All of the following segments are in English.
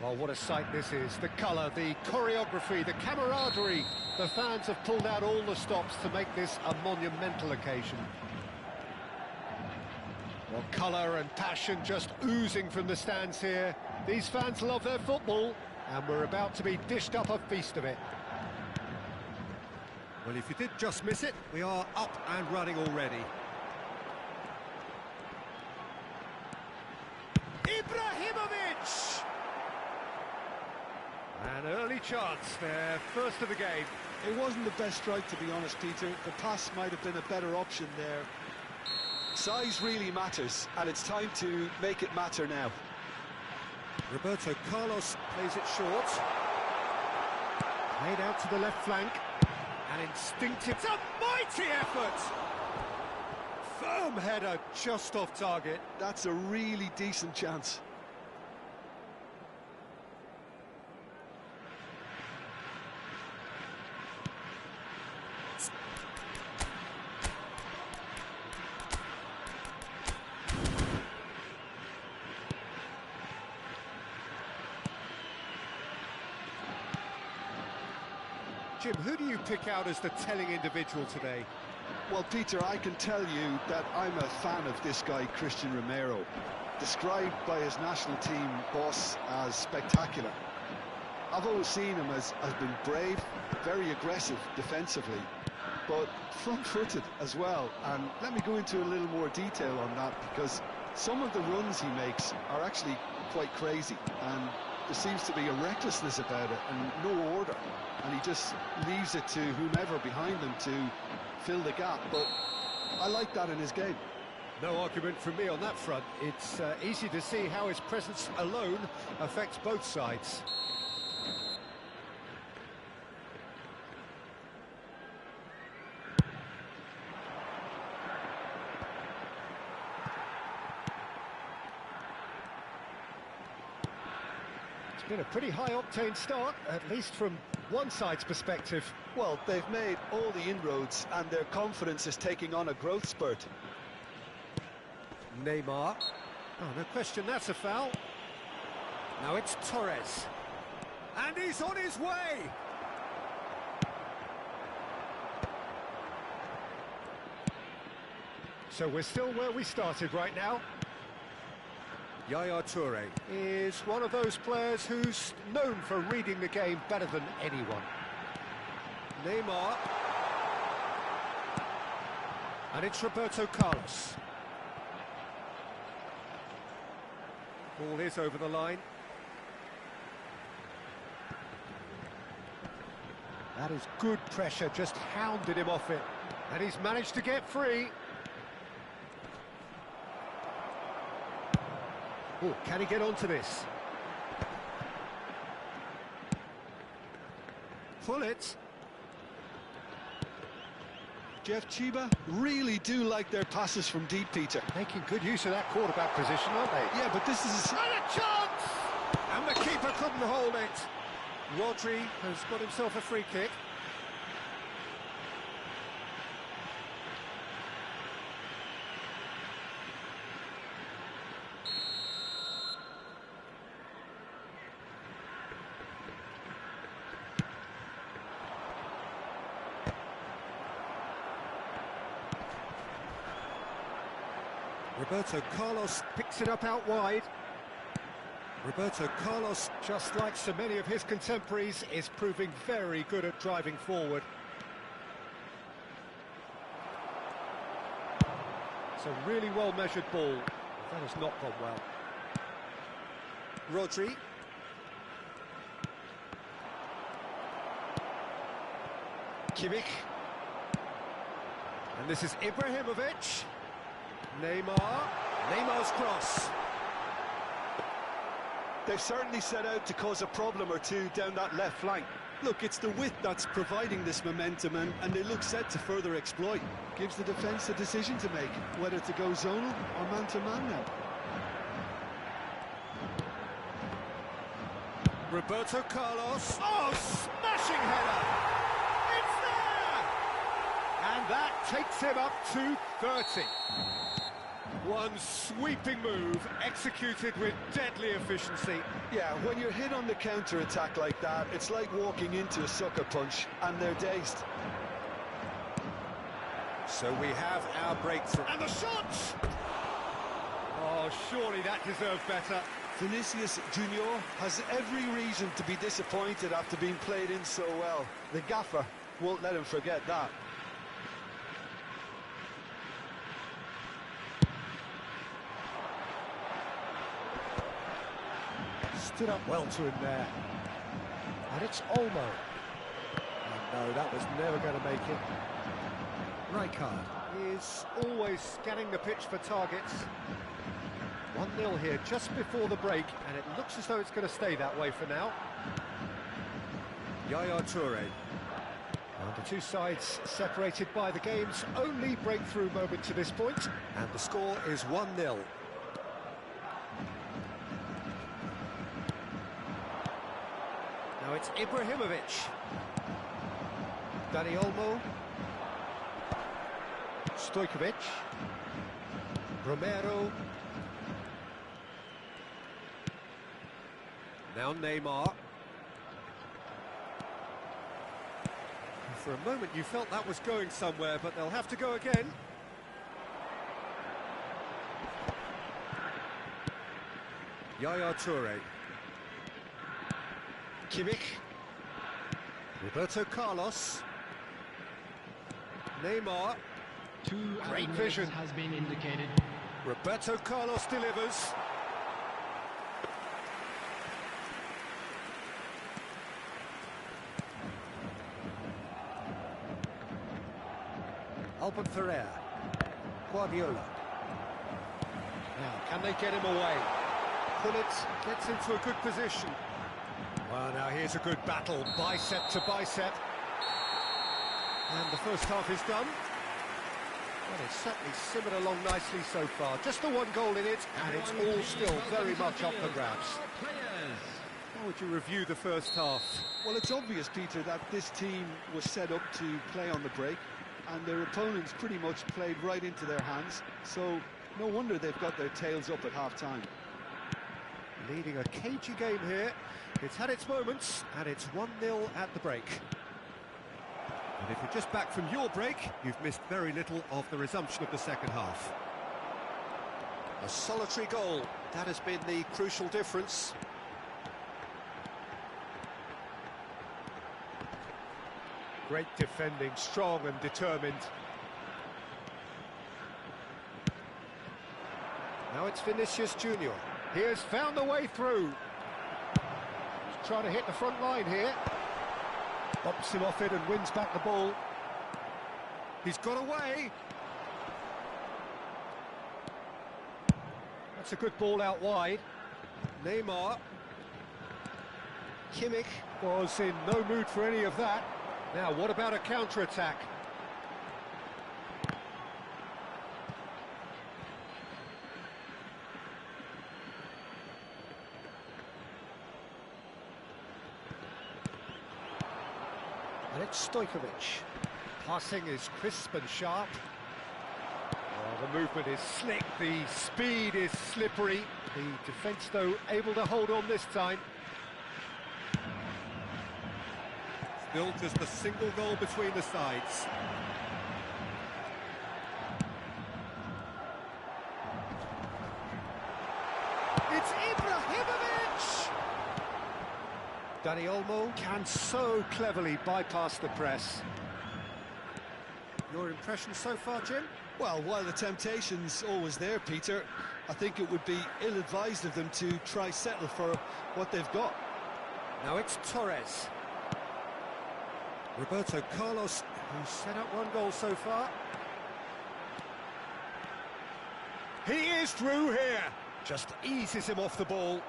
Oh, what a sight this is. The colour, the choreography, the camaraderie. The fans have pulled out all the stops to make this a monumental occasion. Well, colour and passion just oozing from the stands here. These fans love their football, and we're about to be dished up a feast of it. Well, if you did just miss it, we are up and running already. Ibrahimovic! An early chance there, first of the game. It wasn't the best strike, to be honest, Peter. The pass might have been a better option there. Size really matters, and it's time to make it matter now. Roberto Carlos plays it short. Played out to the left flank. An instinctive... It's a mighty effort! Firm header just off target. That's a really decent chance. Jim, who do you pick out as the telling individual today? Well, Peter, I can tell you that I'm a fan of this guy, Christian Romero, described by his national team boss as spectacular. I've always seen him as being brave, very aggressive defensively, but front-footed as well. And let me go into a little more detail on that, because some of the runs he makes are actually quite crazy, and there seems to be a recklessness about it and no order, and he just leaves it to whomever behind him to fill the gap. But I like that in his game. No argument from me on that front. It's easy to see how his presence alone affects both sides. It's been a pretty high-octane start, at least from one side's perspective. Well, they've made all the inroads and their confidence is taking on a growth spurt. Neymar. Oh, no question, that's a foul. Now it's Torres. And he's on his way! So we're still where we started right now. Yaya Toure is one of those players who's known for reading the game better than anyone. Neymar. And it's Roberto Carlos. Ball is over the line. That is good pressure, just hounded him off it. And he's managed to get free. Oh, can he get onto this? Pull it. Jeff Chiba really do like their passes from deep, Peter. Making good use of that quarterback position, aren't they? Yeah, but this is... And a chance! And the keeper couldn't hold it. Rodri has got himself a free kick. Roberto Carlos picks it up out wide. Roberto Carlos, just like so many of his contemporaries, is proving very good at driving forward. It's a really well-measured ball. That has not gone well. Rodri. Kimmich. And this is Ibrahimovic. Neymar. Neymar's cross. They've certainly set out to cause a problem or two down that left flank. Look, it's the width that's providing this momentum, and they look set to further exploit. Gives the defence a decision to make, whether to go zonal or man-to-man now. Roberto Carlos. Oh, smashing header! It's there! And that takes him up to 30. One sweeping move, executed with deadly efficiency. Yeah, when you're hit on the counter-attack like that, it's like walking into a sucker punch, and they're dazed. So we have our breakthrough. And the shot! Oh, surely that deserved better. Vinicius Junior has every reason to be disappointed after being played in so well. The gaffer won't let him forget that. Stood up well to him there. And it's Olmo. Oh no, that was never going to make it. Rijkaard is always scanning the pitch for targets. 1-0 here just before the break, and it looks as though it's going to stay that way for now. Yaya Toure. And the two sides separated by the game's only breakthrough moment to this point, and the score is 1-0. Now it's Ibrahimovic. Dani Olmo. Stojkovic. Romero. Now Neymar. For a moment you felt that was going somewhere, but they'll have to go again. Yaya Toure. Kimmich. Roberto Carlos. Neymar. Great vision. Has been indicated. Roberto Carlos delivers. Albert Ferrer. Guardiola. Now, can they get him away? Pullet gets into a good position. Well, now here's a good battle, bicep to bicep. And the first half is done. Well, it's certainly simmered along nicely so far. Just the one goal in it, and it's all still very much up for grabs. How would you review the first half? Well, it's obvious, Peter, that this team was set up to play on the break, and their opponents pretty much played right into their hands, so no wonder they've got their tails up at half-time. Leading a cagey game here. It's had its moments, and it's 1-0 at the break. And if you're just back from your break, you've missed very little of the resumption of the second half. A solitary goal, that has been the crucial difference. Great defending, strong and determined. Now it's Vinicius Junior. He has found a way through. He's trying to hit the front line here. Bumps him off it and wins back the ball. He's got away. That's a good ball out wide. Neymar. Kimmich was in no mood for any of that. Now, what about a counter-attack? And it's Stojkovic. Passing is crisp and sharp. Oh, the movement is slick, the speed is slippery. The defence, though, able to hold on this time. Still just a single goal between the sides. It's Ibrahimovic! Dani Olmo can so cleverly bypass the press. Your impression so far, Jim? Well, while the temptation's always there, Peter, I think it would be ill-advised of them to try settle for what they've got. Now it's Torres. Roberto Carlos, who's set up one goal so far. He is through here. Just eases him off the ball.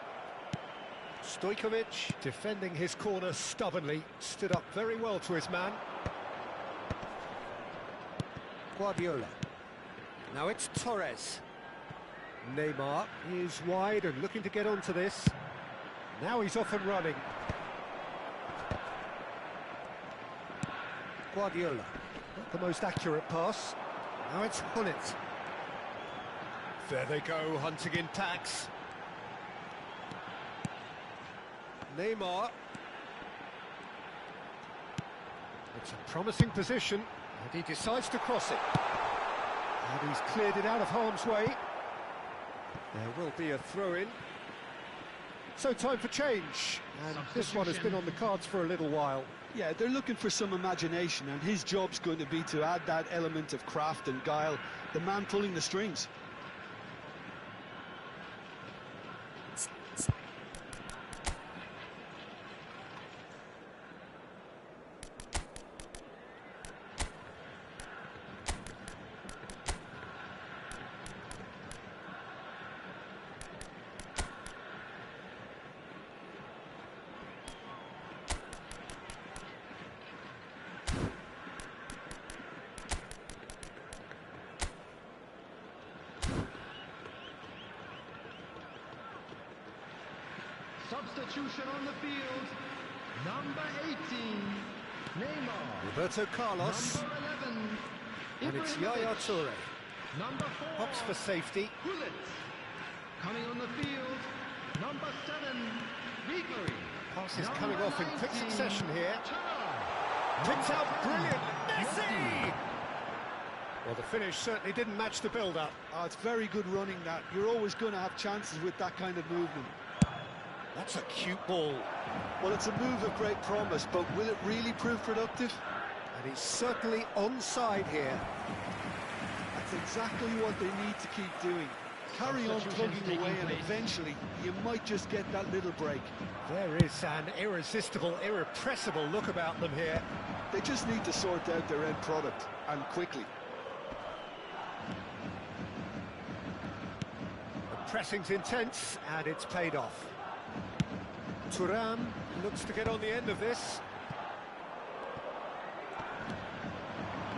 Stojkovic, defending his corner stubbornly, stood up very well to his man. Guardiola. Now it's Torres. Neymar is wide and looking to get onto this. Now he's off and running. Guardiola. Not the most accurate pass. Now it's Gullit. There they go, hunting in packs. Neymar. It's a promising position, and he decides to cross it. And he's cleared it out of harm's way. There will be a throw-in. So time for change, and this one has been on the cards for a little while. Yeah, they're looking for some imagination, and his job's going to be to add that element of craft and guile, the man pulling the strings. Substitution on the field, number 18, Neymar. Roberto Carlos. Number 11, And it's Yaya Toure. Number 4, Hops for safety. Bullet. Coming on the field, number 7, Ribery. Pass is coming off in quick succession here. Picked out brilliant. Messi! Well, the finish certainly didn't match the build-up. Oh, it's very good running, that. You're always going to have chances with that kind of movement. That's a cute ball. Well, it's a move of great promise, but will it really prove productive? And he's certainly onside here. That's exactly what they need to keep doing. Carry on plugging away, and eventually you might just get that little break. There is an irresistible, irrepressible look about them here. They just need to sort out their end product, and quickly. The pressing's intense, and it's paid off. Thuram looks to get on the end of this.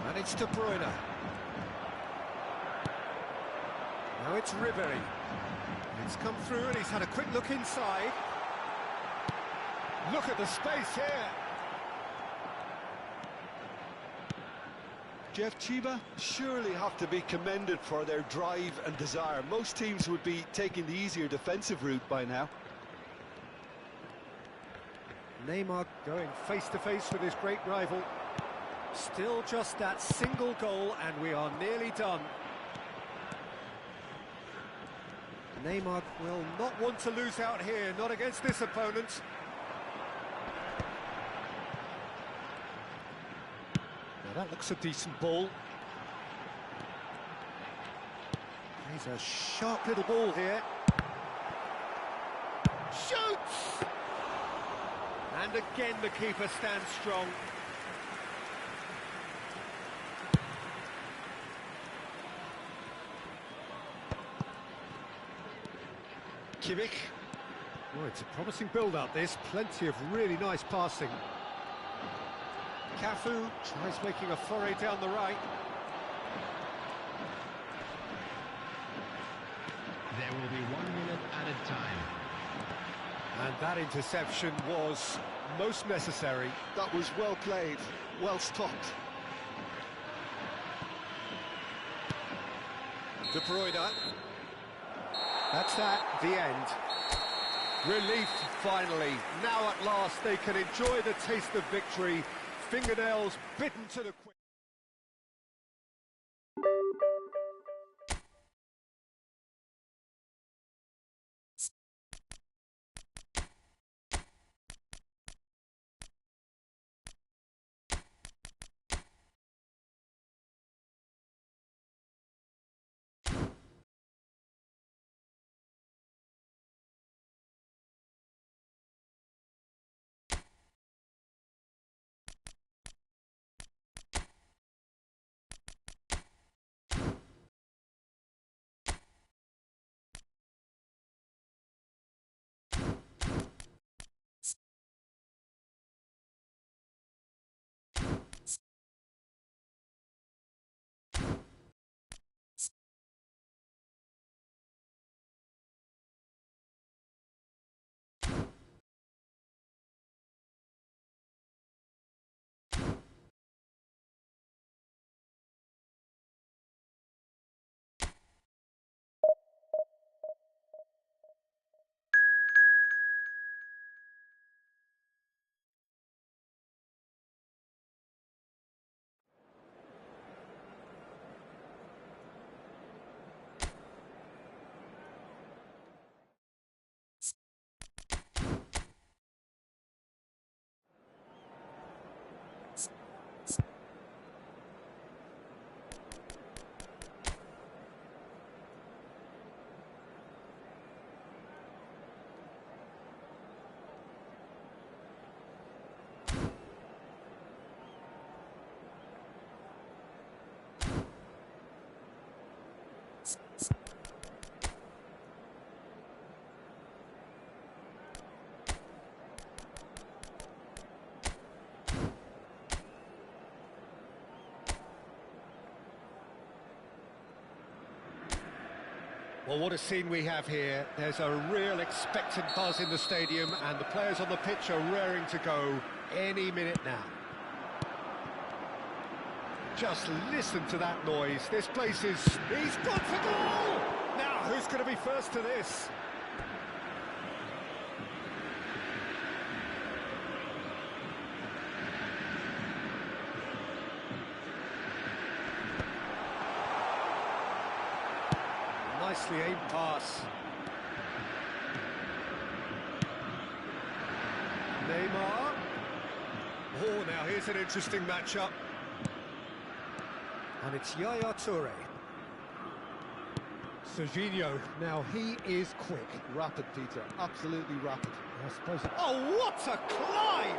And it's De Bruyne. Now it's Ribery. It's come through and he's had a quick look inside. Look at the space here. Jeff, Chiba surely have to be commended for their drive and desire. Most teams would be taking the easier defensive route by now. Neymar going face-to-face with his great rival. Still just that single goal and we are nearly done. Neymar will not want to lose out here, not against this opponent. Now that looks a decent ball. He's a sharp little ball here. Shoots! And again the keeper stands strong. Kimmich. Oh, it's a promising build-up this. Plenty of really nice passing. Cafu tries making a foray down the right. There will be 1 minute added time. And that interception was most necessary. That was well played, well stopped. De Bruyne. That's that, the end. Relief, finally. Now at last they can enjoy the taste of victory. Fingernails bitten to the quick. Well, what a scene we have here. There's a real expectant buzz in the stadium, and the players on the pitch are raring to go any minute now. Just listen to that noise. This place is... He's got the goal! Now, who's going to be first to this? Nicely aimed pass. Neymar. Oh, now here's an interesting matchup. And it's Yaya Toure. Serginho, now he is quick. Rapid, Peter, absolutely rapid. I suppose oh, what a climb!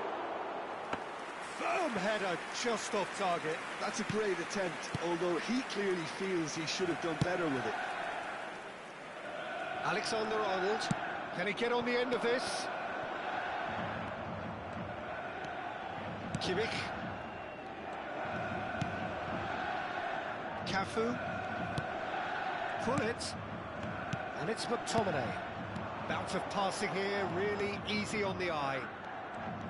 Firm header just off target. That's a great attempt, although he clearly feels he should have done better with it. Alexander-Arnold, can he get on the end of this? Kimmich. Cafu. Pull it. And it's McTominay. Bout of passing here, really easy on the eye.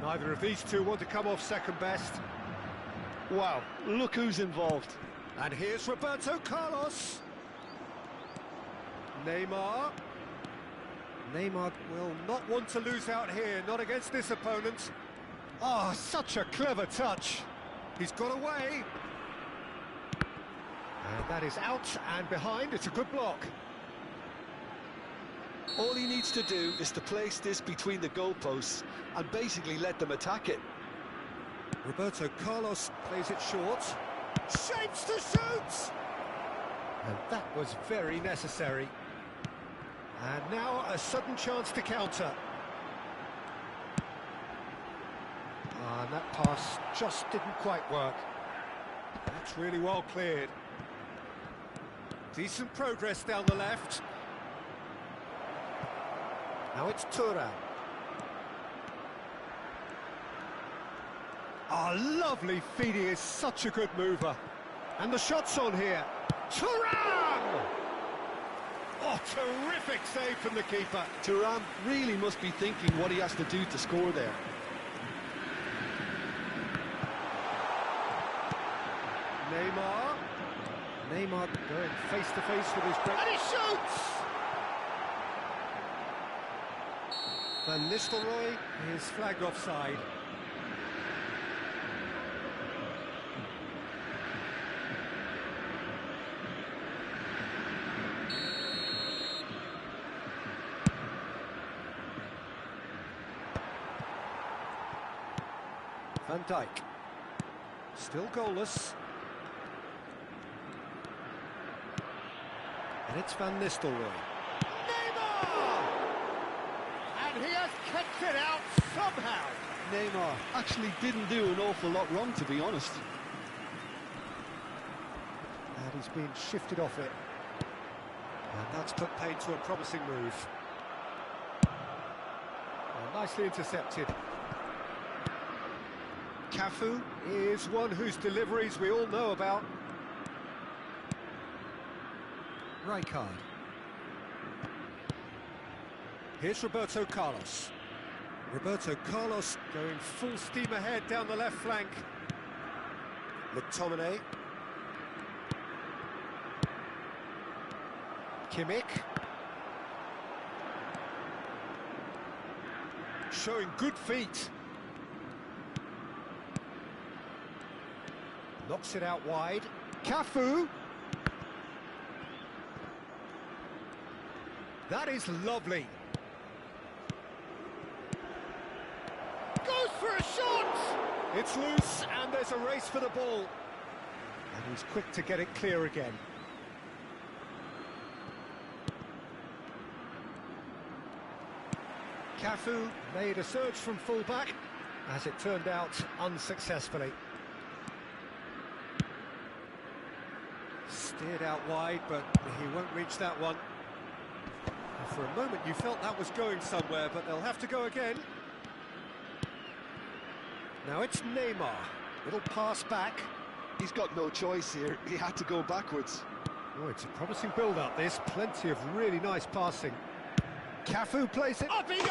Neither of these two want to come off second best. Wow, look who's involved. And here's Roberto Carlos. Neymar. Neymar will not want to lose out here, not against this opponent. Oh, such a clever touch. He's got away. And that is out and behind. It's a good block. All he needs to do is to place this between the goalposts and basically let them attack it. Roberto Carlos plays it short. Shapes to shoot! And that was very necessary. And now a sudden chance to counter. And that pass just didn't quite work. That's really well cleared. Decent progress down the left. Now it's Thuram. Oh, lovely feed. He is such a good mover. And the shot's on here. Thuram! Oh, terrific save from the keeper. Thuram really must be thinking what he has to do to score there. Neymar. Neymar going face-to-face with his break. And he shoots! Van Nistelrooy is flagged offside. Van Dijk. Still goalless. And it's Van Nistelrooy. Neymar! And he has kept it out somehow. Neymar actually didn't do an awful lot wrong, to be honest. And he's been shifted off it. And that's put paid to a promising move. Well, nicely intercepted. Cafu is one whose deliveries we all know about. Rijkaard. Here's Roberto Carlos. Roberto Carlos going full steam ahead down the left flank. McTominay. Kimmich. Showing good feet. Knocks it out wide. Cafu. That is lovely. Goes for a shot! It's loose, and there's a race for the ball. And he's quick to get it clear again. Cafu made a surge from full-back, as it turned out, unsuccessfully. Steered out wide, but he won't reach that one. And for a moment you felt that was going somewhere, but they'll have to go again. Now it's Neymar. Little pass back. He's got no choice here. He had to go backwards. Oh, it's a promising build-up, this. Plenty of really nice passing. Cafu plays it. Up he goes!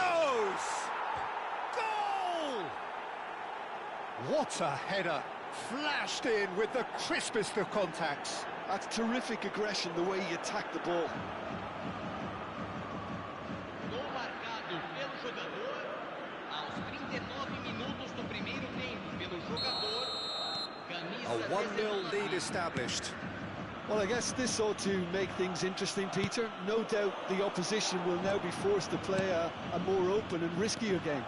Goal! What a header. Flashed in with the crispest of contacts. That's terrific aggression, the way he attacked the ball. Gol marcado pelo jogador aos 39 minutos do primeiro tempo pelo jogador. A 1-0 lead established. Well, I guess this ought to make things interesting, Peter. No doubt the opposition will now be forced to play a more open and riskier game.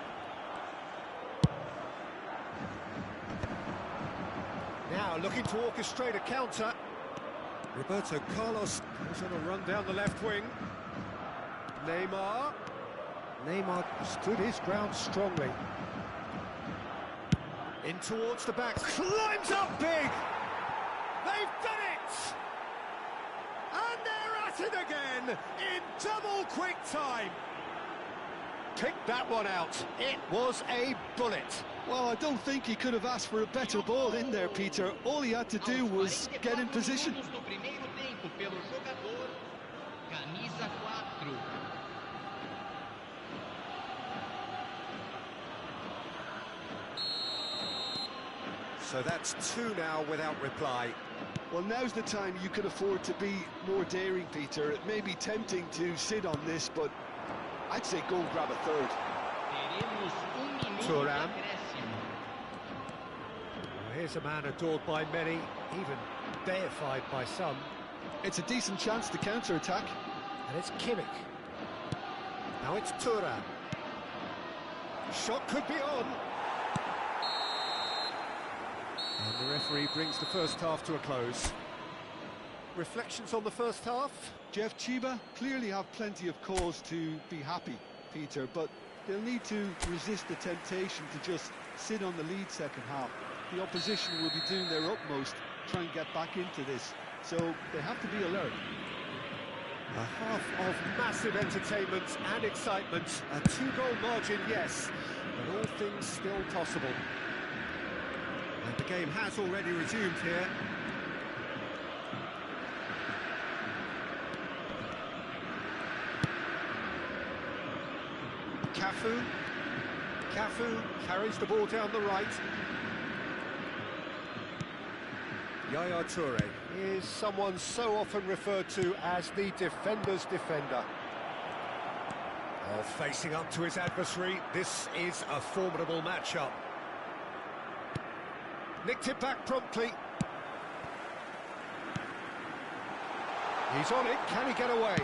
Now looking to orchestrate a counter. Roberto Carlos goes on a run down the left wing. Neymar stood his ground strongly. In towards the back, climbs up big! They've done it! And they're at it again, in double quick time! Picked that one out, it was a bullet. Well, I don't think he could have asked for a better ball in there, Peter. All he had to do was get in position. So that's 2 now without reply. Well, now's the time you can afford to be more daring, Peter. It may be tempting to sit on this, but I'd say go and grab a third. Thuram. Here's a man adored by many, even deified by some. It's a decent chance to counter-attack. And it's Kimmich. Now it's Thuram. Shot could be on. And the referee brings the first half to a close. Reflections on the first half? Jeff, Chiba clearly have plenty of cause to be happy, Peter, but they'll need to resist the temptation to just sit on the lead second half. The opposition will be doing their utmost to try and get back into this, so they have to be alert. A half of massive entertainment and excitement. A 2-goal margin, yes, but all things still possible. And the game has already resumed here. Cafu carries the ball down the right. Yaya Toure is someone so often referred to as the defender's defender. Oh, facing up to his adversary, this is a formidable matchup. Nicked it back promptly. He's on it, can he get away?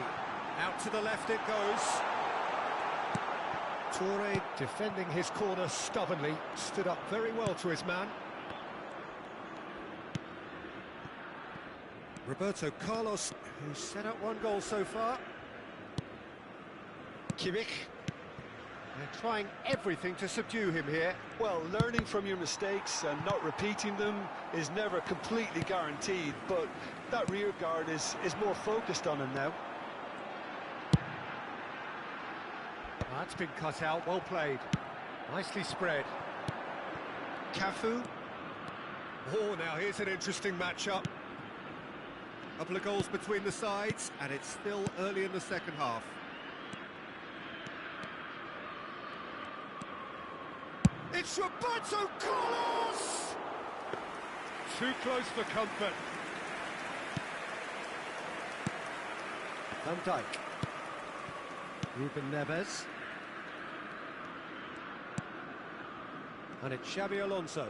Out to the left it goes. Toure defending his corner stubbornly, stood up very well to his man. Roberto Carlos, who's set up 1 goal so far. Kimmich. They're trying everything to subdue him here. Well, learning from your mistakes and not repeating them is never completely guaranteed, but that rear guard is more focused on him now. That's been cut out, well played. Nicely spread. Cafu. Oh, now here's an interesting matchup. Couple of goals between the sides, and it's still early in the second half. It's Roberto Carlos! Too close for comfort. Van Dijk. Ruben Neves. And it's Xabi Alonso.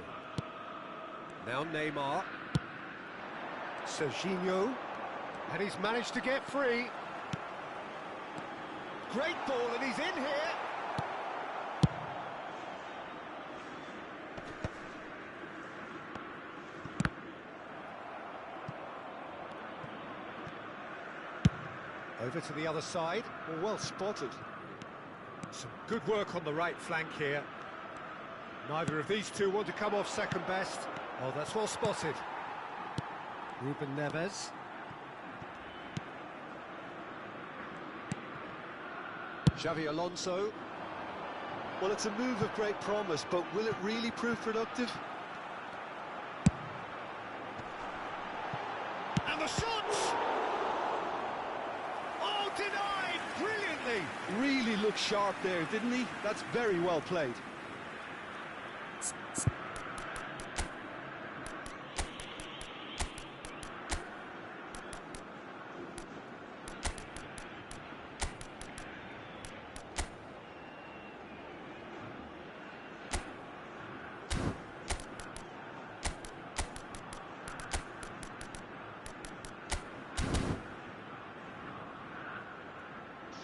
Now Neymar. Serginho. And he's managed to get free. Great ball, and he's in here. Over to the other side. Well spotted. Some good work on the right flank here. Neither of these two want to come off second best. Oh, that's well spotted. Ruben Neves. Xabi Alonso. Well, it's a move of great promise, but will it really prove productive? And the shot! Denied brilliantly. Really looked sharp there, didn't he? That's very well played.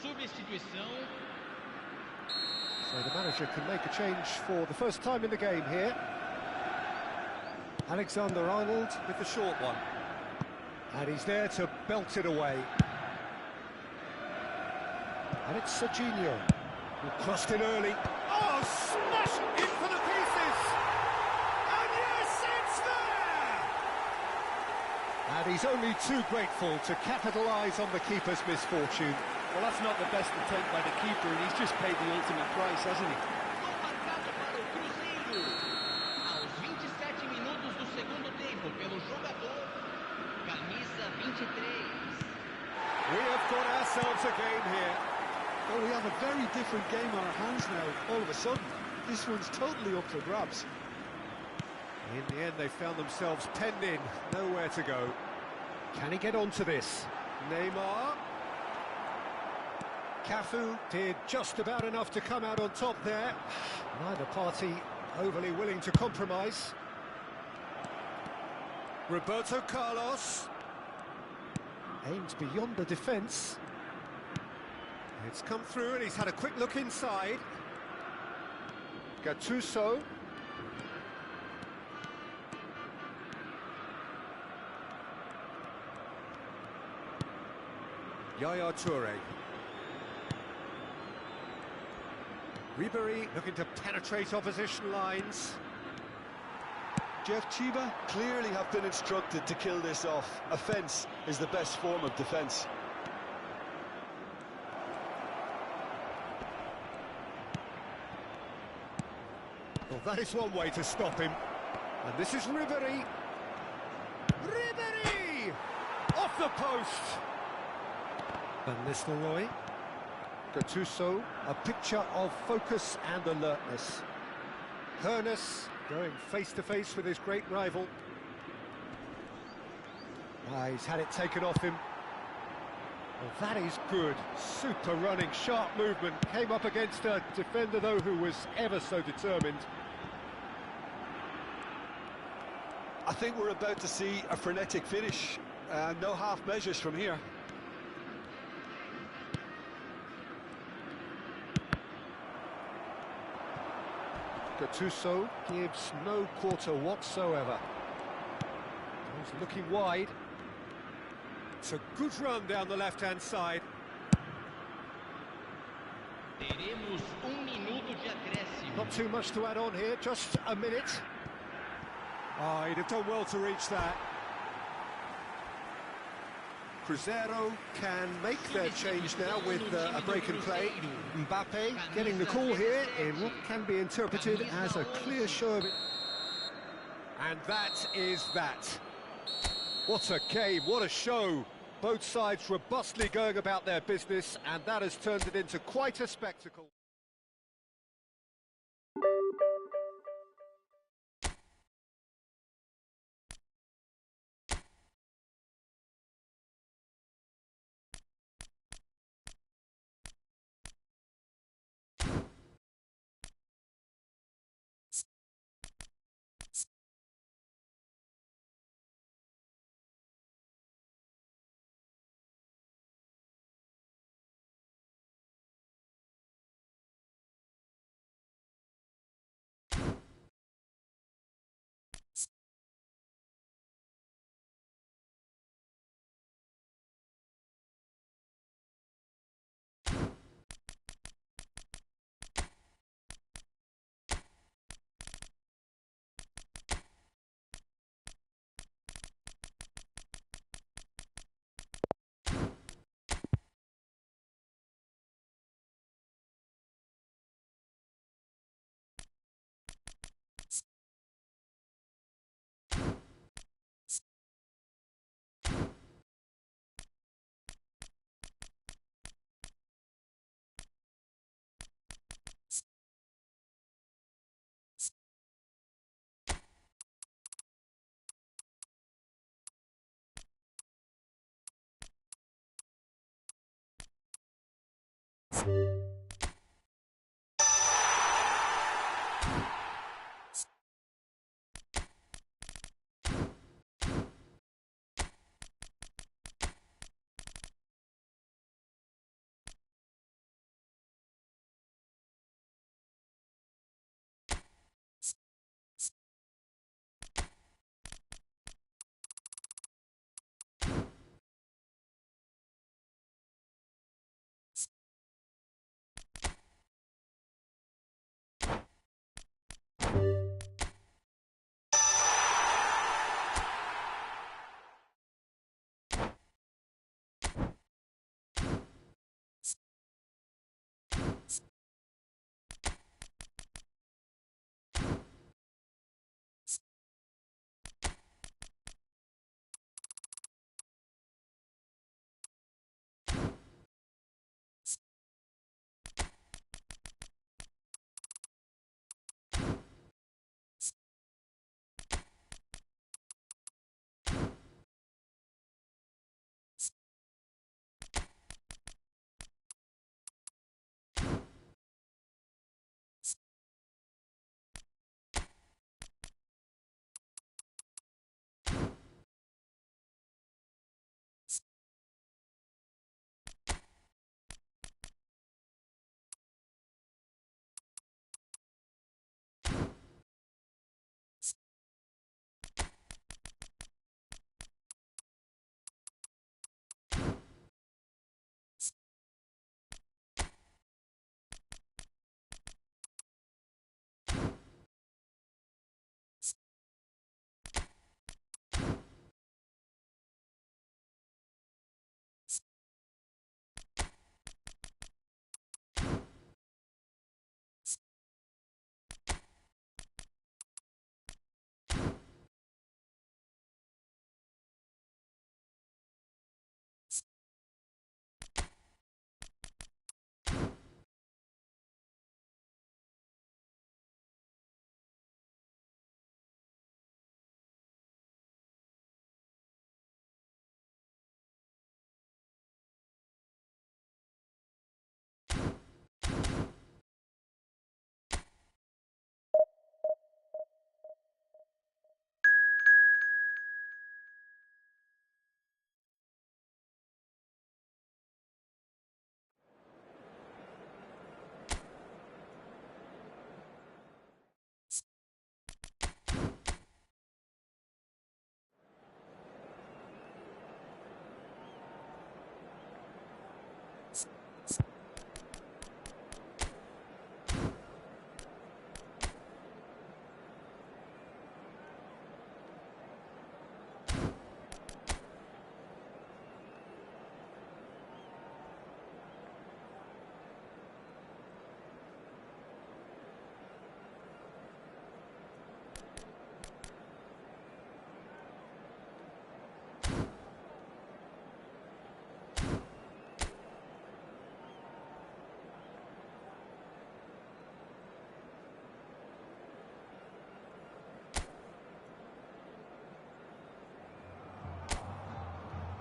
Substituição. So the manager can make a change for the first time in the game here. Alexander-Arnold with the short one. And he's there to belt it away. And it's Serginho, who crossed in early. Oh, smash in for the pieces! And yes, it's there! And he's only too grateful to capitalise on the keeper's misfortune. Well, that's not the best attempt by the keeper, and he's just paid the ultimate price, hasn't he? Gol marcado para o Cruzeiro. Aos 27 minutos do segundo tempo, pelo jogador, camisa 23. We have got ourselves a game here. Well, we have a very different game on our hands now, all of a sudden. This one's totally up for grabs. In the end, they found themselves penned in, nowhere to go. Can he get onto this? Neymar. Cafu did just about enough to come out on top there. Neither party overly willing to compromise. Roberto Carlos aims beyond the defence. It's come through and he's had a quick look inside. Gattuso. Yaya Toure. Ribery looking to penetrate opposition lines. Jeff Chiba clearly have been instructed to kill this off. Offence is the best form of defence. Well, that is one way to stop him. And this is Ribery. Ribery! Off the post! Van Nistelrooy. Gattuso, a picture of focus and alertness. Hoeneß going face-to-face with his great rival. He's had it taken off him. Well, that is good. Super running, sharp movement. Came up against a defender, though, who was ever so determined. I think we're about to see a frenetic finish. No half measures from here. Gattuso gives no quarter whatsoever. He's looking wide. It's a good run down the left-hand side. Teremos minuto de acréscimo. Not too much to add on here, just a minute. Oh, he'd have done well to reach that. Cruzeiro can make their change now with a break and play. Mbappe getting the call here in what can be interpreted as a clear show of it. And that is that. What a game, what a show. Both sides robustly going about their business, and that has turned it into quite a spectacle.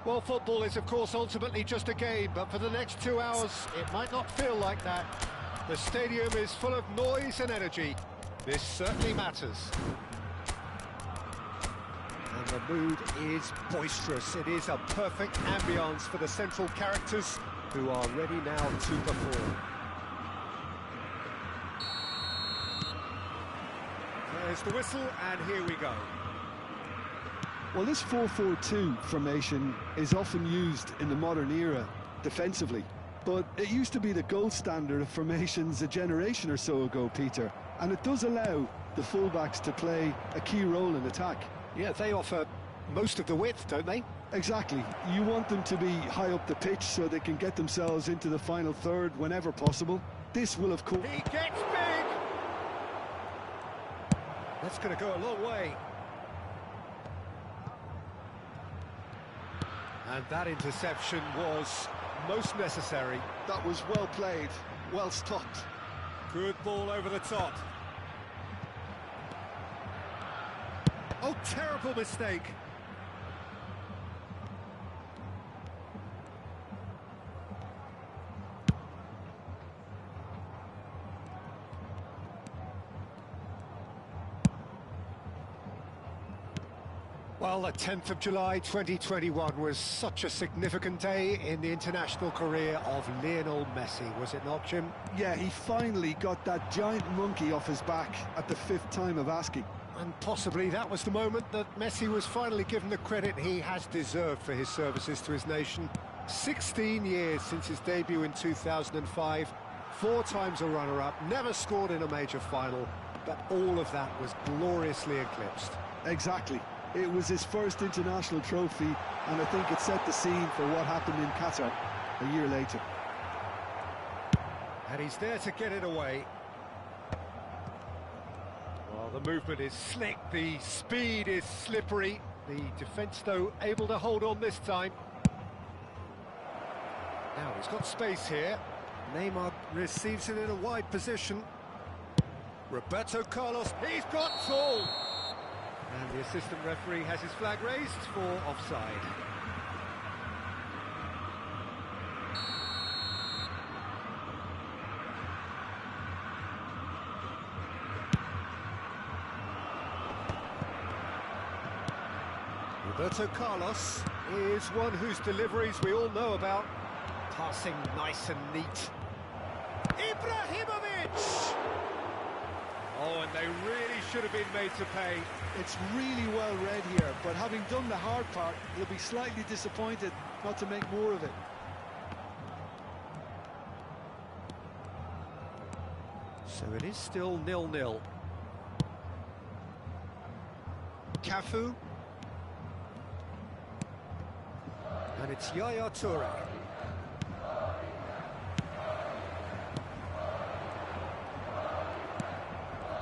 Well, football is, of course, ultimately just a game, but for the next 2 hours, it might not feel like that. The stadium is full of noise and energy. This certainly matters. And the mood is boisterous. It is a perfect ambience for the central characters, who are ready now to perform. There's the whistle, and here we go. Well, this 4-4-2 formation is often used in the modern era defensively, but it used to be the gold standard of formations a generation or so ago, Peter, and it does allow the fullbacks to play a key role in attack. Yeah, they offer most of the width, don't they? Exactly. You want them to be high up the pitch so they can get themselves into the final third whenever possible. This will, of course... He gets big! That's going to go a long way. And that interception was most necessary. That was well played, well stopped. Good ball over the top. Oh, terrible mistake. Well, the 10th of July 2021 was such a significant day in the international career of Lionel Messi, was it not, Jim? Yeah, he finally got that giant monkey off his back at the 5th time of asking. And possibly that was the moment that Messi was finally given the credit he has deserved for his services to his nation. 16 years since his debut in 2005, 4 times a runner-up, never scored in a major final, but all of that was gloriously eclipsed. Exactly. It was his first international trophy, and I think it set the scene for what happened in Qatar a year later. And he's there to get it away. Well, the movement is slick, the speed is slippery. The defence, though, able to hold on this time. Now, he's got space here. Neymar receives it in a wide position. Roberto Carlos, he's got tall! And the assistant referee has his flag raised for offside. Roberto Carlos is one whose deliveries we all know about. Passing nice and neat. Ibrahimovic! Oh, and they really should have been made to pay. It's really well read here, but having done the hard part, he'll be slightly disappointed not to make more of it. So it is still 0-0. Cafu. And it's Yaya Toure.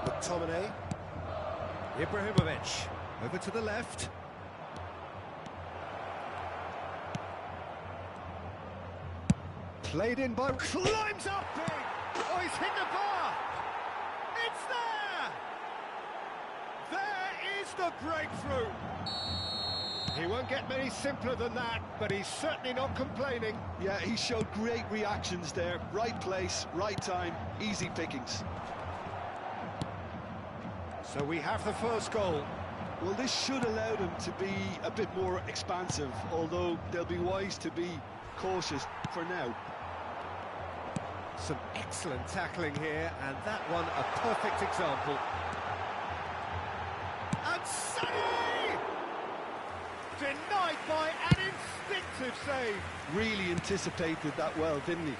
McTominay. Ibrahimovic. Over to the left. Played in by... Climbs up big! Oh, he's hit the bar! It's there! There is the breakthrough! He won't get many simpler than that, but he's certainly not complaining. Yeah, he showed great reactions there. Right place, right time, easy pickings. So we have the first goal. Well, this should allow them to be a bit more expansive, although they'll be wise to be cautious for now. Some excellent tackling here, and that one a perfect example. And Sonny! Denied by an instinctive save. Really anticipated that well, didn't he?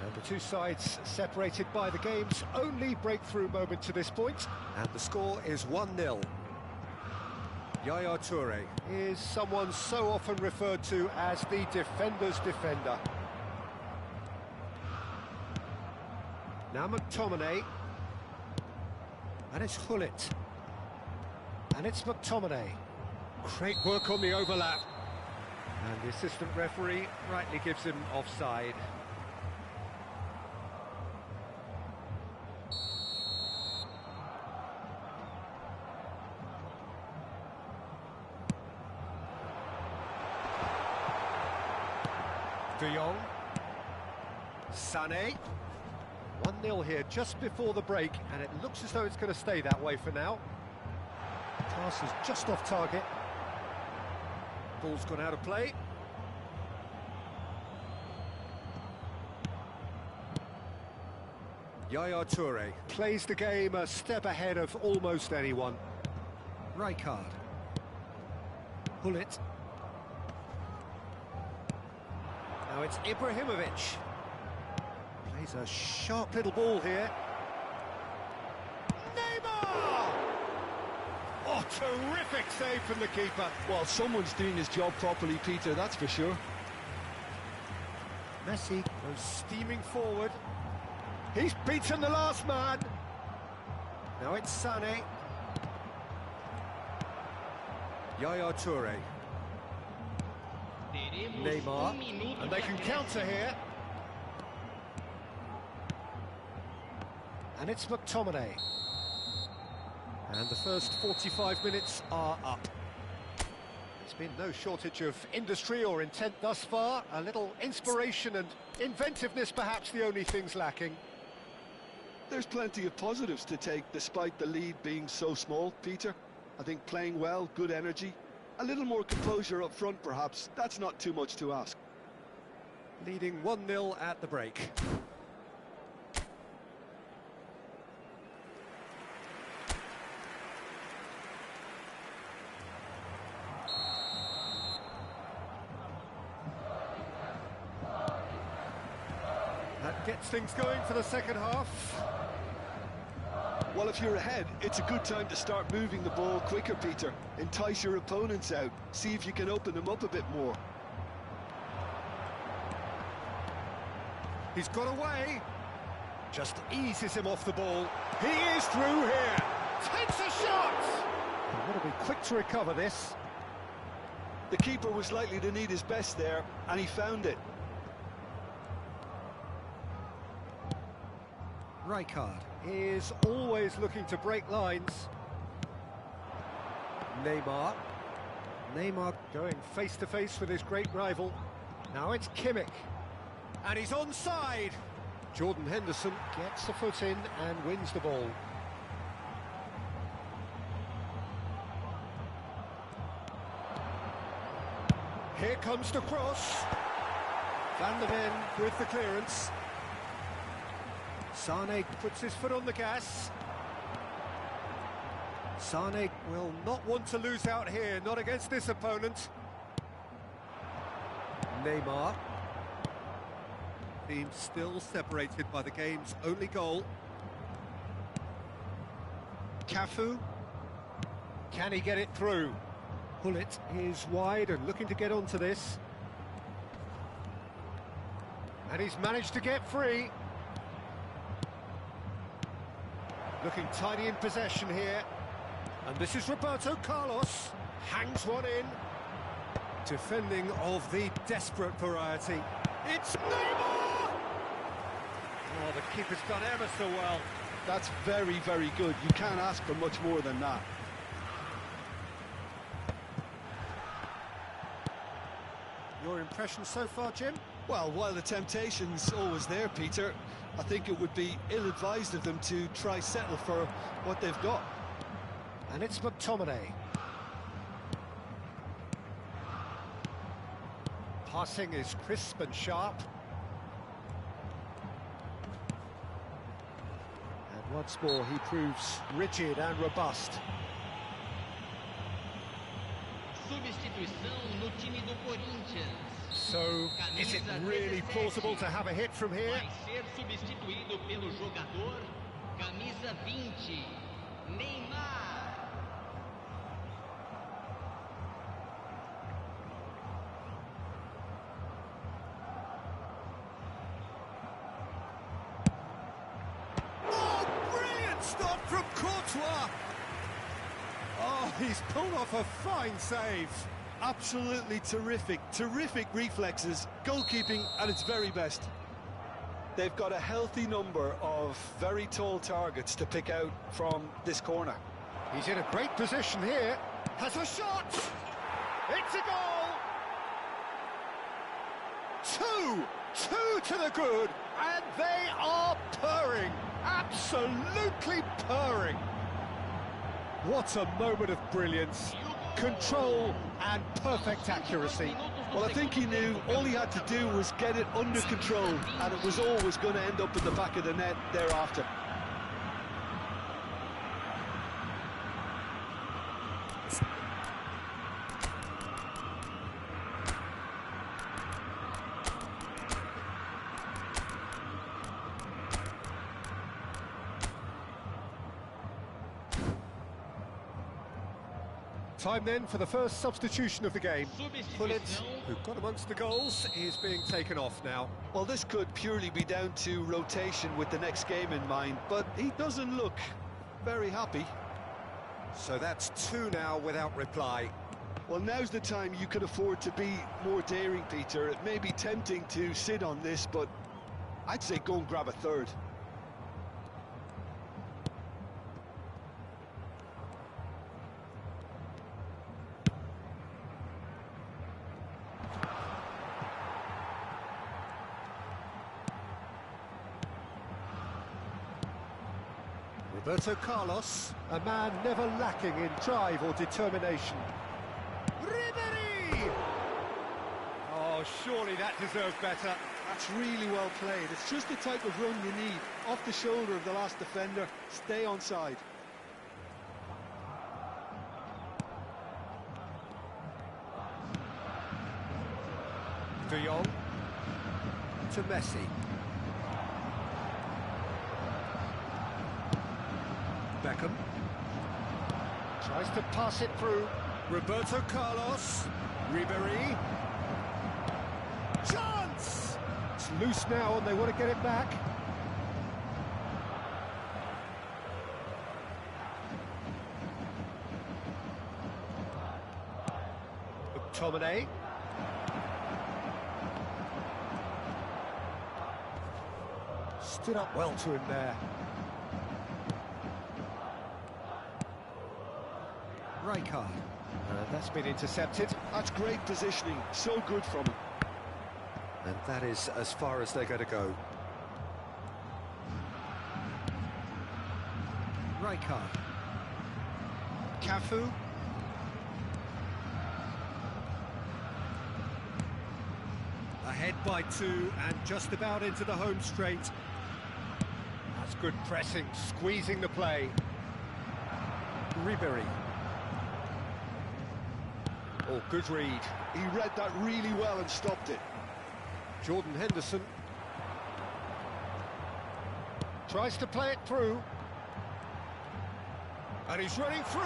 And the two sides separated by the game's only breakthrough moment to this point, and the score is 1-0. Yaya Toure is someone so often referred to as the defender's defender. Now McTominay. And it's Hullet. And it's McTominay. Great work on the overlap. And the assistant referee rightly gives him offside. De Jong. Sané. 1-0 here just before the break, and it looks as though it's going to stay that way for now. Pass is just off target. Ball's gone out of play. Yaya Toure plays the game a step ahead of almost anyone. Rijkaard. Hullet. Now it's Ibrahimovic. Plays a sharp little ball here. Neymar! Oh, terrific save from the keeper. Well, someone's doing his job properly, Peter, that's for sure. Messi goes steaming forward. He's beaten the last man. Now it's Sané. Yaya Toure. Neymar, and they can counter here. And it's McTominay. And the first 45 minutes are up. There's been no shortage of industry or intent thus far. A little inspiration and inventiveness, perhaps the only things lacking. There's plenty of positives to take despite the lead being so small, Peter. I think playing well, good energy, a little more composure up front perhaps, that's not too much to ask. Leading 1-0 at the break. That gets things going for the second half. Well, if you're ahead, it's a good time to start moving the ball quicker, Peter. Entice your opponents out, see if you can open them up a bit more. He's got away. Just eases him off the ball. He is through here. Takes a shot. He's got to be quick to recover this. The keeper was likely to need his best there, and he found it. Rijkaard is always looking to break lines. Neymar going face to face with his great rival. Now it's Kimmich. And he's onside. Jordan Henderson gets the foot in and wins the ball. Here comes the cross. Van der Ven with the clearance. Sane puts his foot on the gas. Sane will not want to lose out here, not against this opponent. Neymar. Team still separated by the game's only goal. Cafu. Can he get it through? Hullet is wide and looking to get onto this. And he's managed to get free. Looking tidy in possession here. And this is Roberto Carlos. Hangs one in. Defending of the desperate variety. It's Neymar! Oh, the keeper's done ever so well. That's very, very good. You can't ask for much more than that. Your impression so far, Jim? Well, while the temptation's always there, Peter, I think it would be ill-advised of them to try settle for what they've got. And it's McTominay. Passing is crisp and sharp. And once more he proves rigid and robust. Substituição no time do Corinthians. So, is it really plausible to have a hit from here? Vai ser substituído pelo jogador camisa 20, Neymar. Oh, brilliant stop from Courtois! Oh, he's pulled off a fine save. Absolutely terrific, terrific reflexes, goalkeeping at its very best. They've got a healthy number of very tall targets to pick out from this corner. He's in a great position here. Has a shot! It's a goal! Two to the good, and they are purring. Absolutely purring. What a moment of brilliance. Control and perfect accuracy. Well, I think he knew all he had to do was get it under control, and it was always going to end up at the back of the net thereafter. Time then for the first substitution of the game. Hullet, who got amongst the goals, is being taken off now. Well, this could purely be down to rotation with the next game in mind, but he doesn't look very happy. So that's two now without reply. Well, now's the time you can afford to be more daring, Peter. It may be tempting to sit on this, but I'd say go and grab a third. Roberto Carlos, a man never lacking in drive or determination. Ribery! Oh, surely that deserved better. That's really well played. It's just the type of run you need. Off the shoulder of the last defender. Stay onside. De Jong to Messi. Beckham tries to pass it through. Roberto Carlos. Ribery. Chance! It's loose now and they want to get it back. McTominay. Stood up well to him there. Rijkaard. That's been intercepted. That's great positioning. So good from him. And that is as far as they're going to go. Rijkaard. Cafu. Ahead by 2 and just about into the home straight. That's good pressing, squeezing the play. Ribery. Oh, good read. He read that really well and stopped it. Jordan Henderson. Tries to play it through. And he's running through.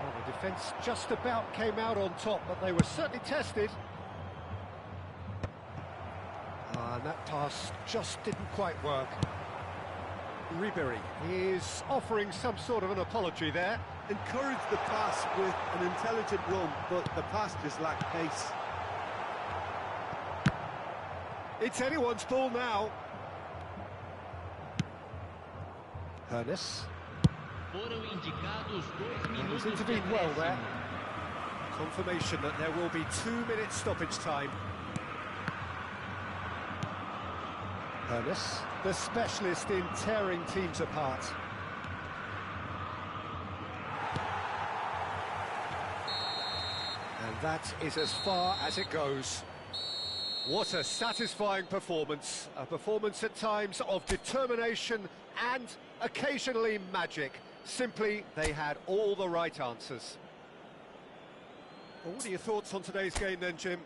Well, the defence just about came out on top, but they were certainly tested. And that pass just didn't quite work. Ribery is offering some sort of an apology there. Encouraged the pass with an intelligent run, but the pass just lacked pace. It's anyone's ball now. Hernes. Foram indicados 2 He's minutos de intervened well there. acréscimo. Confirmation that there will be 2 minutes stoppage time. Hernes, the specialist in tearing teams apart. And that is as far as it goes. What a satisfying performance. A performance at times of determination and occasionally magic. Simply, they had all the right answers. Well, what are your thoughts on today's game then, Jim?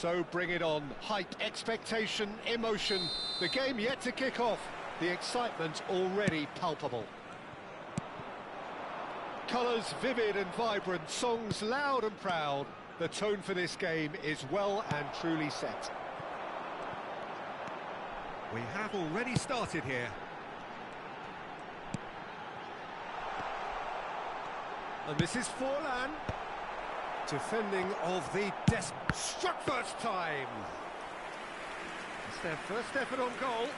So bring it on. Hype, expectation, emotion. The game yet to kick off. The excitement already palpable. Colours vivid and vibrant, songs loud and proud. The tone for this game is well and truly set. We have already started here. And this is Forlan. Defending of the struck first time. It's their first effort on goal.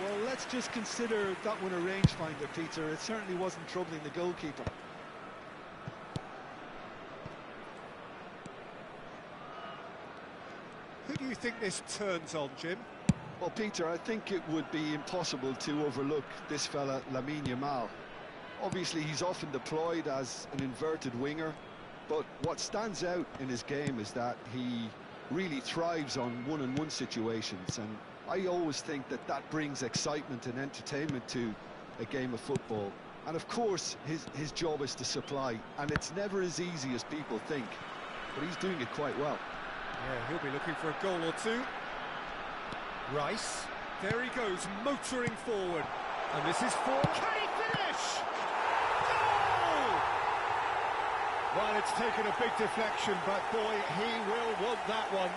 Well, let's just consider that one a rangefinder, Peter. It certainly wasn't troubling the goalkeeper. Who do you think this turns on, Jim? Well, Peter, I think it would be impossible to overlook this fella, Lamine Yamal. Obviously, he's often deployed as an inverted winger, but what stands out in his game is that he really thrives on one-on-one situations, and I always think that that brings excitement and entertainment to a game of football. And of course, his job is to supply, and it's never as easy as people think, but he's doing it quite well. Yeah, he'll be looking for a goal or two. Rice, there he goes, motoring forward, and this is for... Can he finish? Well, it's taken a big deflection, but boy, he will want that one.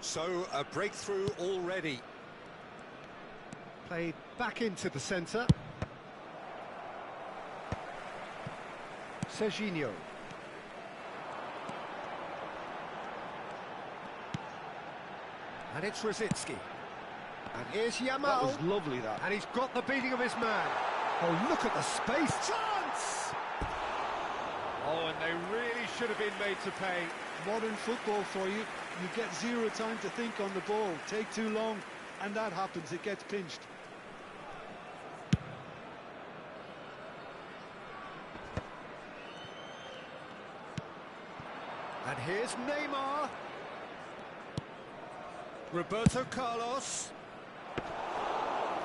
So, a breakthrough already. Played back into the centre. Serginho. And it's Rosicki. And here's Yamal. That was lovely, that. And he's got the beating of his man. Oh, look at the space. Chance! Oh, and they really should have been made to pay. Modern football for you. You get zero time to think on the ball. Take too long, and that happens. It gets pinched. And here's Neymar. Roberto Carlos.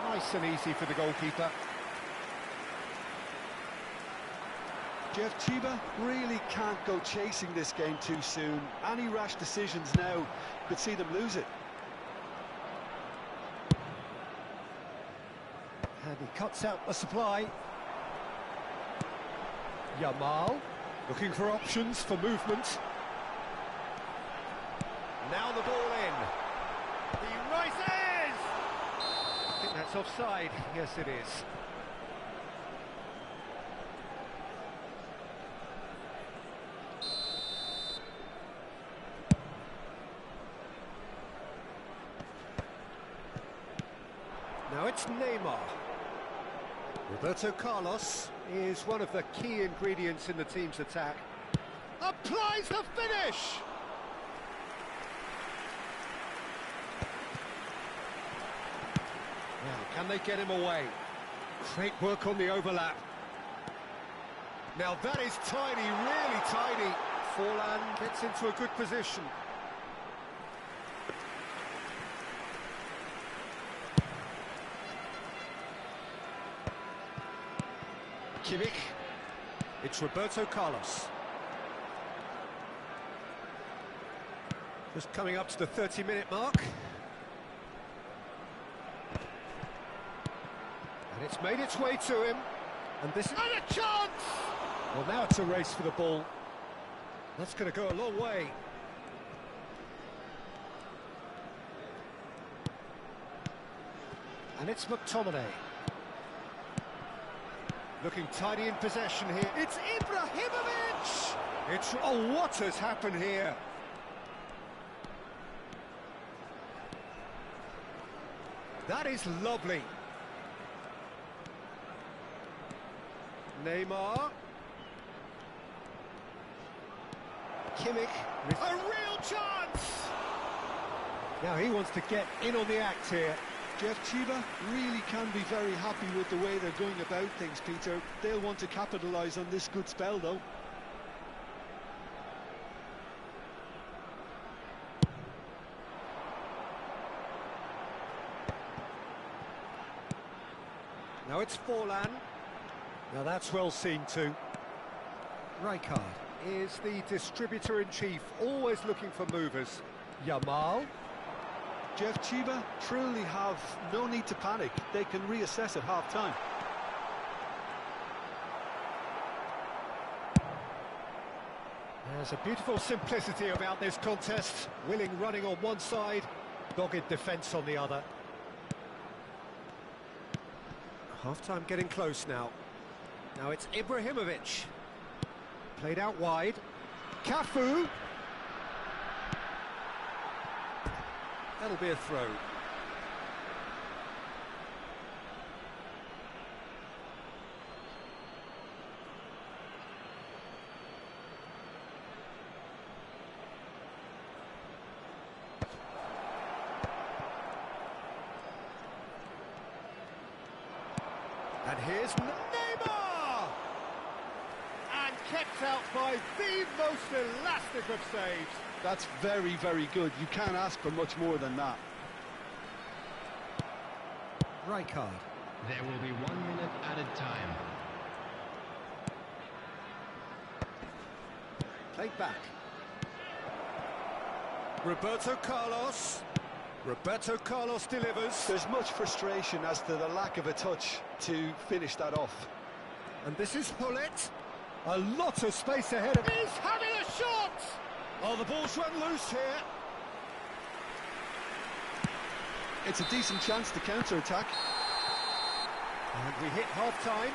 Nice and easy for the goalkeeper. Jeff, Chiba really can't go chasing this game too soon. Any rash decisions now could see them lose it. And he cuts out the supply. Yamal, looking for options for movement. Now the ball in. He rises! I think that's offside. Yes, it is. Now it's Neymar. Roberto Carlos is one of the key ingredients in the team's attack. Applies the finish! Now, can they get him away? Great work on the overlap. Now that is tiny, really tiny. Forlan gets into a good position. Kimmich. It's Roberto Carlos. Just coming up to the 30-minute mark. And it's made its way to him. And this is a chance! Well, now it's a race for the ball. That's going to go a long way. And it's McTominay. Looking tidy in possession here. It's Ibrahimovic! Oh, what has happened here? That is lovely. Neymar. Kimmich. A real chance! Now he wants to get in on the act here. Jeff Chiba really can be very happy with the way they're going about things, Peter. They'll want to capitalise on this good spell, though. Now it's Forlan. Now that's well seen too. Rijkaard is the distributor-in-chief, always looking for movers. Yamal. Jeff Chiba truly have no need to panic. They can reassess at half-time. There's a beautiful simplicity about this contest. Willing running on one side, dogged defence on the other. Half-time getting close now. Now it's Ibrahimovic. Played out wide. Cafu. That'll be a throw. And here's Neymar! And kept out by the most elastic of saves. That's very, very good. You can't ask for much more than that. Rijkaard. There will be 1 minute added time. Played back. Roberto Carlos. Roberto Carlos delivers. There's much frustration as to the lack of a touch to finish that off. And this is Hullet. A lot of space ahead of him. He's having a shot! Oh, the ball's run loose here. It's a decent chance to counter-attack. And we hit half-time.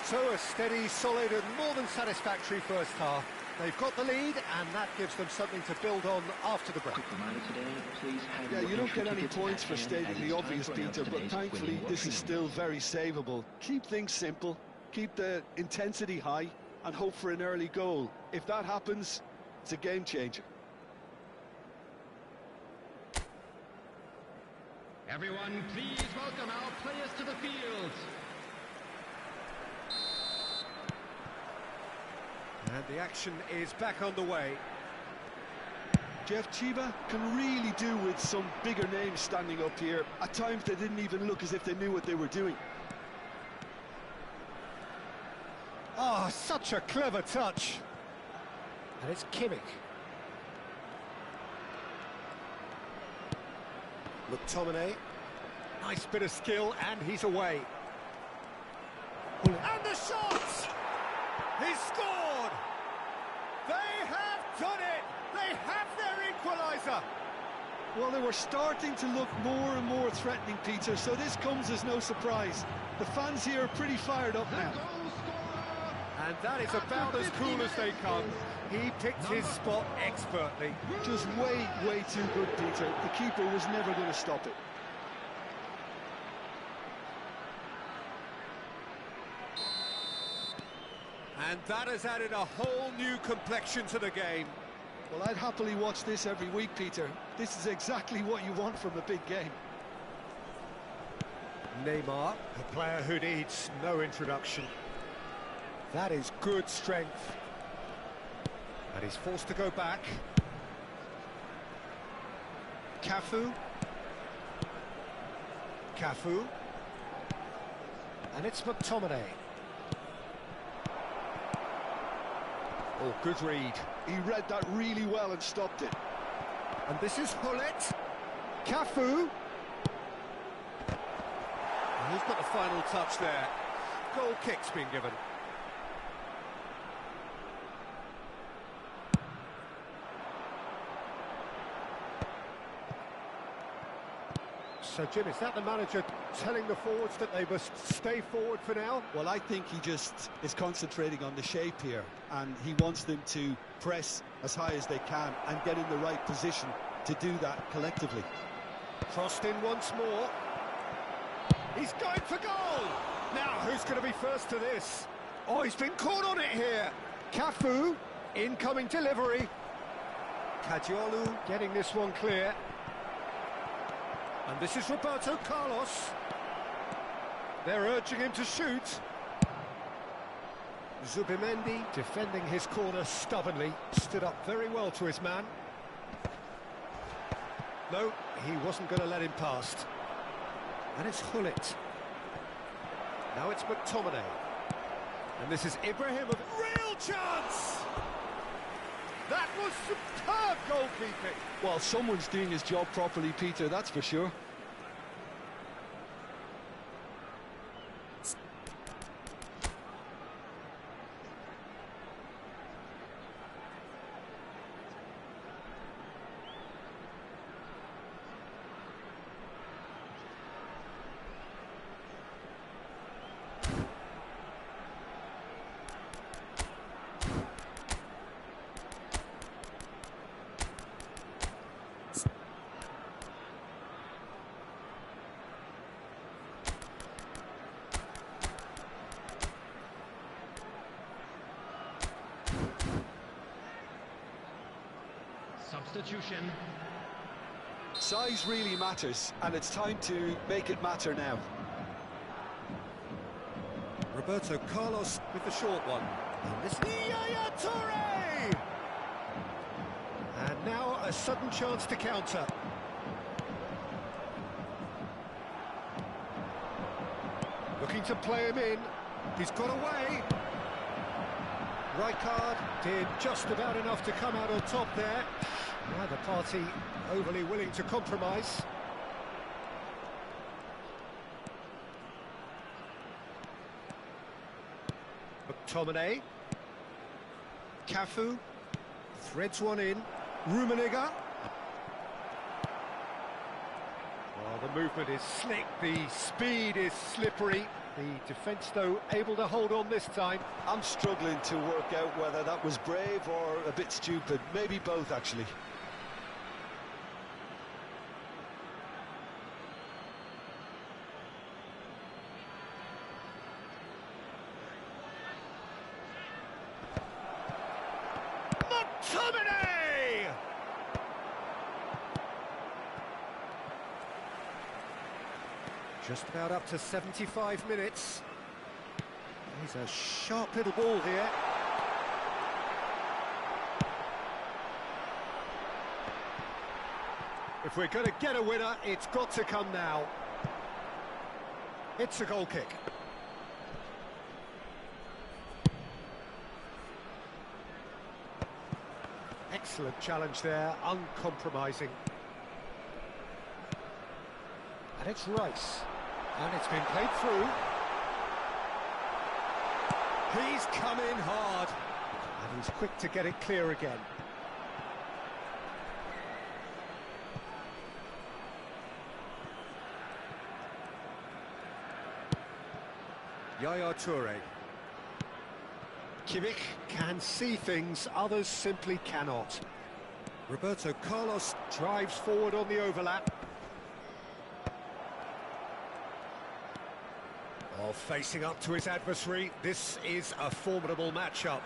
So a steady, solid and more than satisfactory first half. They've got the lead and that gives them something to build on after the break. Yeah, you don't get any points for stating the obvious, Peter, but thankfully this is still very savable. Keep things simple, keep the intensity high and hope for an early goal. If that happens, it's a game changer. Everyone, please welcome our players to the field. And the action is back on the way. Jeff Chiba can really do with some bigger names standing up here. At times they didn't even look as if they knew what they were doing. Oh, such a clever touch. And it's Kimmich. McTominay. Nice bit of skill, and he's away. And the shot! He's scored! They have done it! They have their equaliser! Well, they were starting to look more and more threatening, Peter, so this comes as no surprise. The fans here are pretty fired up now. And that is about as cool as they come. He picked his spot expertly. Just way, way too good, Peter. The keeper was never going to stop it. And that has added a whole new complexion to the game. Well, I'd happily watch this every week, Peter. This is exactly what you want from a big game. Neymar, a player who needs no introduction. That is good strength. And he's forced to go back. Cafu. Cafu. And it's McTominay. Oh, good read. He read that really well and stopped it. And this is Hullet. Cafu. And who's got the final touch there? Goal kick's been given. So, Jim, is that the manager telling the forwards that they must stay forward for now? Well, I think he just is concentrating on the shape here, and he wants them to press as high as they can and get in the right position to do that collectively. Crossed in once more. He's going for goal! Now, who's going to be first to this? Oh, he's been caught on it here. Cafu, incoming delivery. Caggiolu getting this one clear. And this is Roberto Carlos. They're urging him to shoot. Zubimendi defending his corner stubbornly. Stood up very well to his man. No, he wasn't going to let him past. And it's Hullet. Now it's McTominay. And this is Ibrahim of real chance! That was superb goalkeeping. Well, someone's doing his job properly, Peter, that's for sure. Substitution. Size really matters, and it's time to make it matter now. Roberto Carlos with the short one. And this is Yaya Toure! And now a sudden chance to counter. Looking to play him in. He's got away. Rijkaard did just about enough to come out on top there. Neither party overly willing to compromise. McTominay. Cafu. Threads one in. Rummenigge. Well, the movement is slick, the speed is slippery. The defence, though, able to hold on this time. I'm struggling to work out whether that was brave or a bit stupid. Maybe both, actually. McTominay! Just about up to 75 minutes. He's a sharp little ball here. If we're going to get a winner, it's got to come now. It's a goal kick. Excellent challenge there, uncompromising. And it's Rice. And it's been played through. He's come in hard. And he's quick to get it clear again. Yaya Toure. Kimmich can see things others simply cannot. Roberto Carlos drives forward on the overlap. Oh, facing up to his adversary, this is a formidable matchup.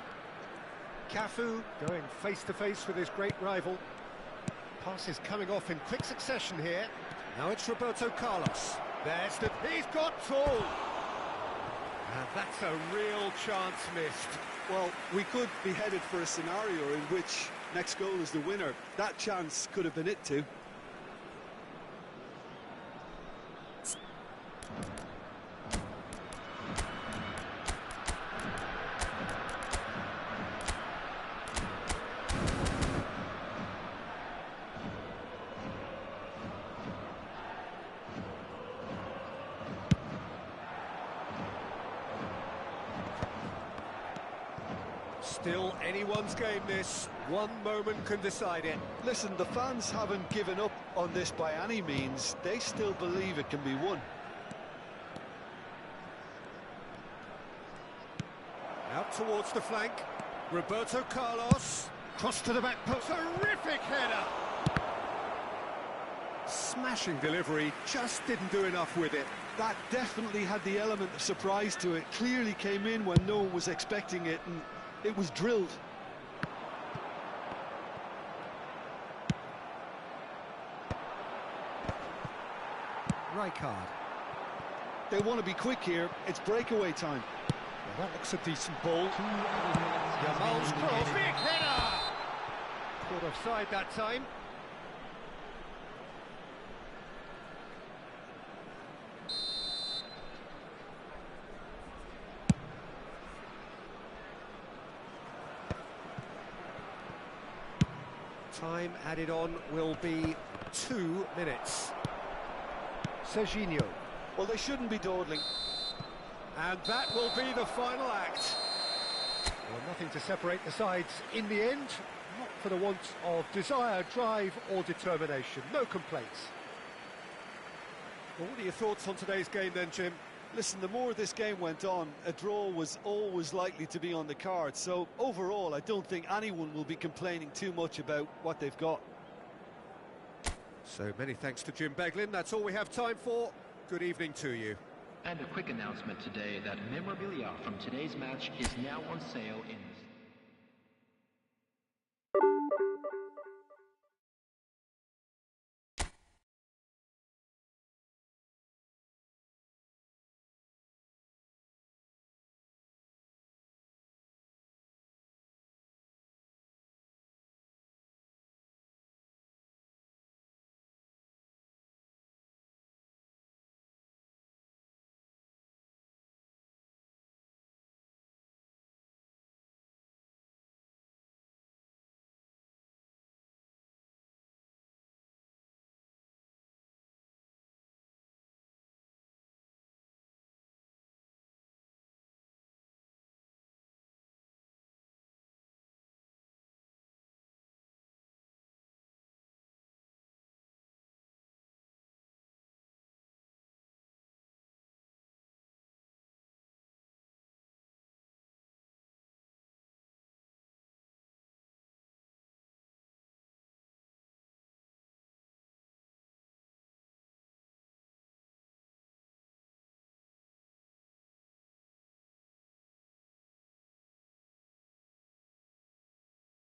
Cafu going face-to-face with his great rival. Passes coming off in quick succession here. Now it's Roberto Carlos. There's the... He's got tall! And that's a real chance missed. Well, we could be headed for a scenario in which next goal is the winner. That chance could have been it too. Still anyone's game this. One moment can decide it. Listen, the fans haven't given up on this by any means. They still believe it can be won. Out towards the flank. Roberto Carlos. Cross to the back post. Terrific header. Smashing delivery. Just didn't do enough with it. That definitely had the element of surprise to it. Clearly came in when no one was expecting it, and it was drilled. Rijkaard. They want to be quick here. It's breakaway time. Well, that looks a decent ball. Jamal's cross. Big header! Caught offside that time. Time added on will be 2 minutes. Serginho. Well, they shouldn't be dawdling. And that will be the final act. Well, nothing to separate the sides in the end. Not for the want of desire, drive or determination. No complaints. Well, what are your thoughts on today's game then, Jim? Listen, the more this game went on, a draw was always likely to be on the card. So overall, I don't think anyone will be complaining too much about what they've got. So many thanks to Jim Beglin. That's all we have time for. Good evening to you. And a quick announcement today that memorabilia from today's match is now on sale in